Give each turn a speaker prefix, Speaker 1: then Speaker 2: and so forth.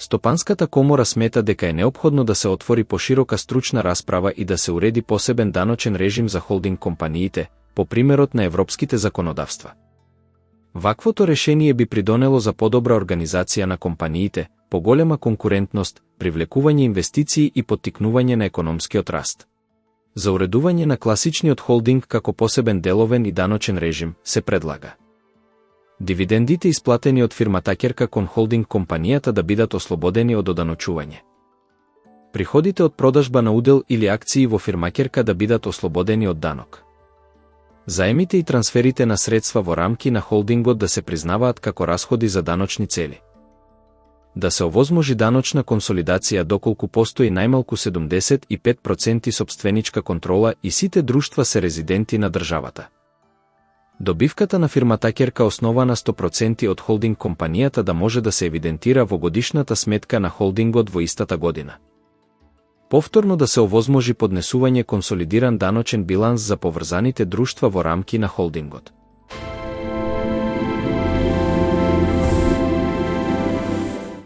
Speaker 1: Стопанската комора смета дека е неопходно да се отвори поширока стручна расправа и да се уреди посебен даночен режим за холдинг компаниите, по примерот на европските законодавства. Ваквото решение би придонело за подобра организација на компаниите, поголема конкурентност, привлекување инвестиции и поттикнување на економскиот раст. За уредување на класичниот холдинг како посебен деловен и даночен режим се предлага дивидендите исплатени од фирмата-ќерка кон холдинг компанијата да бидат ослободени од оданочување. Приходите од продажба на удел или акции во фирма-ќерка да бидат ослободени од данок. Заемите и трансферите на средства во рамки на холдингот да се признаваат како расходи за даночни цели. Да се овозможи даночна консолидација доколку постои најмалку 75% сопственичка контрола и сите друштва се резиденти на државата. Добивката на фирмата-ќерка основана 100% од холдинг компанијата да може да се евидентира во годишната сметка на холдингот во истата година. Повторно да се овозможи поднесување консолидиран даночен биланс за поврзаните друштва во рамки на холдингот.